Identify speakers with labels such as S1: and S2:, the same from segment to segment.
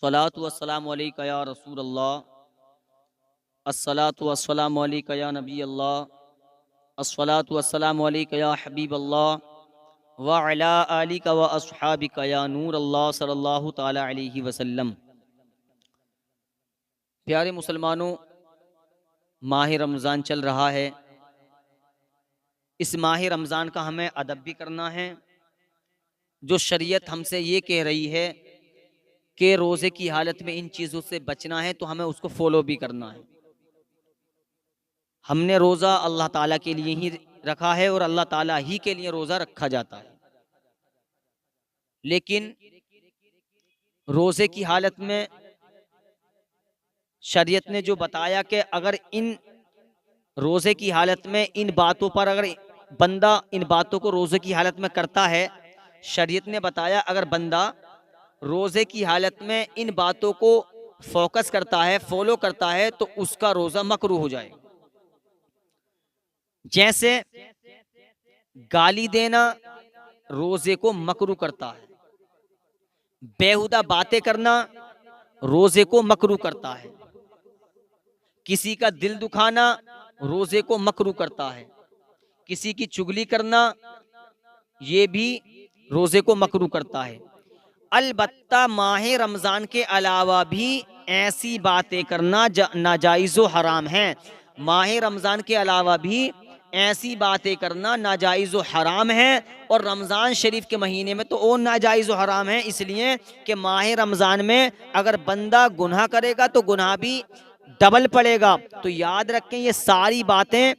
S1: अस्सलातु वस्सलामु अलैका या रसूल अल्लाह, अस्सलातु वस्सलामु अलैका या नबी अल्लाह, अस्सलातु वस्सलामु अलैका या हबीब अल्लाह व अला आलिका व अस्हाबिका या नूर अल्लाह सल्लल्लाहु ताला अलैहि वसल्लम। प्यारे मुसलमानों, माह रमज़ान चल रहा है। इस माह रमज़ान का हमें अदब भी करना है। जो शरीयत हमसे ये कह रही है कि रोज़े की हालत में इन चीज़ों से बचना है, तो हमें उसको फॉलो भी करना है। हमने रोज़ा अल्लाह ताला के लिए ही रखा है और अल्लाह ताला ही के लिए रोज़ा रखा जाता है। लेकिन रोज़े की हालत में शरीयत ने जो बताया कि अगर इन रोज़े की हालत में इन बातों पर अगर बंदा इन बातों को रोज़े की हालत में करता है, शरीयत ने बताया अगर बंदा रोज़े की हालत में इन बातों को फोकस करता है, फॉलो करता है, तो उसका रोज़ा मकरूह हो जाएगा। जैसे गाली देना रोज़े को मकरूह करता है, बेहुदा बातें करना रोज़े को मकरूह करता है, किसी का दिल दुखाना रोज़े को मकरूह करता है, किसी की चुगली करना ये भी रोज़े को मकरूह करता है। अलबत्ता माह रमज़ान के अलावा भी ऐसी बातें करना नाजायज़ व हराम है। माह रमज़ान के अलावा भी ऐसी बातें करना नाजायज़ व हराम है, और रमज़ान शरीफ के महीने में तो और नाजायज़ व हराम है, इसलिए कि माह रमज़ान में अगर बंदा गुनाह करेगा तो गुनाह भी डबल पड़ेगा। तो याद रखें, ये सारी बातें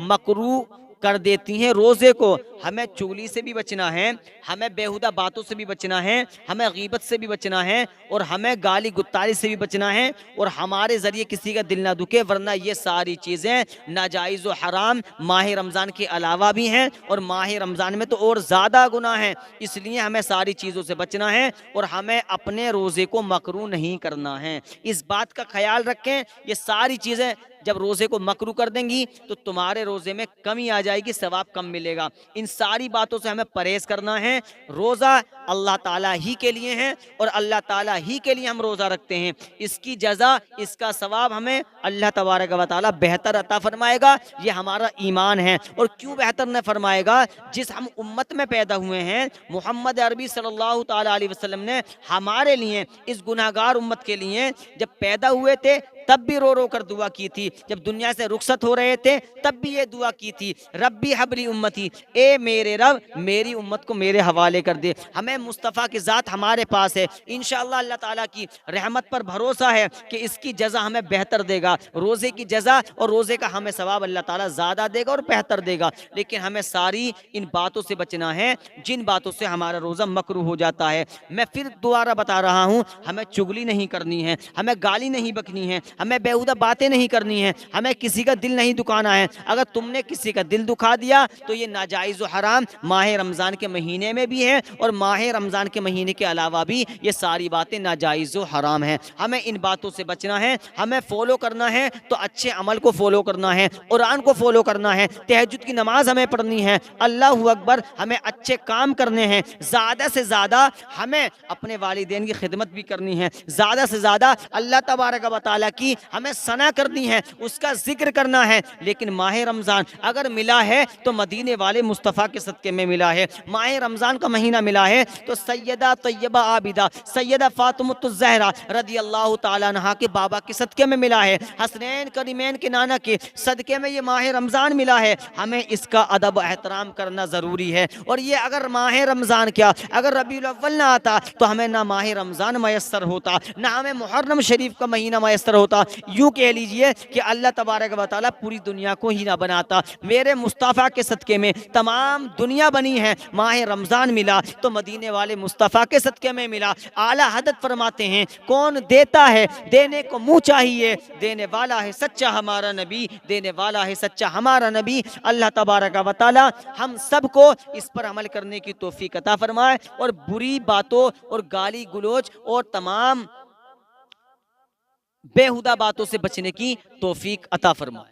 S1: मकरूह कर देती हैं रोज़े को। हमें चुगली से भी बचना है, हमें बेहुदा बातों से भी बचना है, हमें गीबत से भी बचना है, और हमें गाली गुत्तारी से भी बचना है, और हमारे ज़रिए किसी का दिल ना दुखे, वरना ये सारी चीज़ें नाजायज़ व हराम माह रमज़ान के अलावा भी हैं, और माह रमज़ान में तो और ज़्यादा गुनाह है। इसलिए हमें सारी चीज़ों से बचना है और हमें अपने रोज़े को मकरूह नहीं करना है। इस बात का ख्याल रखें, ये सारी चीज़ें जब रोज़े को मकरूह कर देंगी तो तुम्हारे रोज़े में कमी आ जाएगी, सवाब कम मिलेगा। इन सारी बातों से हमें परहेज़ करना है। रोज़ा अल्लाह ताला ही के लिए है और अल्लाह ताला ही के लिए हम रोज़ा रखते हैं। इसकी जज़ा, इसका सवाब हमें अल्लाह तबारक व तआला बेहतर अता फरमाएगा। ये हमारा ईमान है। और क्यों बेहतर न फरमाएगा? जिस हम उम्मत में पैदा हुए हैं, मोहम्मद अरबी सल्लल्लाहु ताला अलैहि वसल्लम ने हमारे लिए, इस गुनाहगार उम्मत के लिए जब पैदा हुए थे तब भी रो रो कर दुआ की थी। जब दुनिया से रुखसत हो रहे थे तब भी ये दुआ की थी, रब्बी हबली उम्मती, ए मेरे रब मेरी उम्मत को मेरे हवाले कर दे। हमें मुस्तफ़ा की ज़ात हमारे पास है। इंशाअल्लाह अल्लाह ताला की रहमत पर भरोसा है कि इसकी जज़ा हमें बेहतर देगा। रोज़े की जज़ा और रोज़े का हमें सवाब अल्लाह ताला ज़्यादा देगा और बेहतर देगा। लेकिन हमें सारी इन बातों से बचना है जिन बातों से हमारा रोज़ा मकरूह हो जाता है। मैं फिर दोबारा बता रहा हूँ, हमें चुगली नहीं करनी है, हमें गाली नहीं बकनी है, हमें बेहुदा बातें नहीं करनी है, हमें किसी का दिल नहीं दुखाना है। अगर तुमने किसी का दिल दुखा दिया तो ये नाजायज़ व हराम माह रमज़ान के महीने में भी है, और माह रमज़ान के महीने के अलावा भी ये सारी बातें नाजायज़ व हराम है। हमें इन बातों से बचना है। हमें फॉलो करना है तो अच्छे अमल को फॉलो करना है, कुरान को फॉलो करना है, तहज्जुद की नमाज हमें पढ़नी है, अल्लाहु अकबर, हमें अच्छे काम करने हैं, ज़्यादा से ज़्यादा हमें अपने वालिदैन की खिदमत भी करनी है, ज़्यादा से ज़्यादा अल्लाह तबारक व तआला की हमें सना करनी है, उसका जिक्र करना है। लेकिन माह रमज़ान अगर मिला है तो मदीने वाले मुस्तफ़ा के सदक़े में मिला है। माह रमज़ान का महीना मिला है तो सैयदा तैयबा आबिदा सैयदा फातिमतुज़ ज़हरा रज़ी अल्लाह ताला अन्हा के बाबा के सदक़े में मिला है, हसनैन करीमैन के नाना के सदक़े में ये माह रमज़ान मिला है। हमें इसका अदब एहतराम करना ज़रूरी है। और ये अगर माह रमज़ान क्या, अगर रबीउल अव्वल ना आता तो हमें ना माह रमज़ान मयस्सर होता, ना हमें मुहर्रम शरीफ का महीना मयस्सर होता। यूँ कह लीजिए कि अल्लाह तबारक व तआला पूरी दुनिया को ही ना बनाता। मेरे मुस्तफ़ा के सदक़े में तमाम दुनिया बनी है। माह रमज़ान मिला तो मदीने वाले मुस्तफ़ा के सदक़े में मिला। आला हज़रत फरमाते हैं, कौन देता है देने को मुँह चाहिए, देने वाला है सच्चा हमारा नबी, देने वाला है सच्चा हमारा नबी। अल्लाह तबारक व तआला हम सबको इस पर अमल करने की तौफीक अता फरमाए, और बुरी बातों और गाली गलौज और तमाम बेहुदा बातों से बचने की तौफीक अता फरमाए।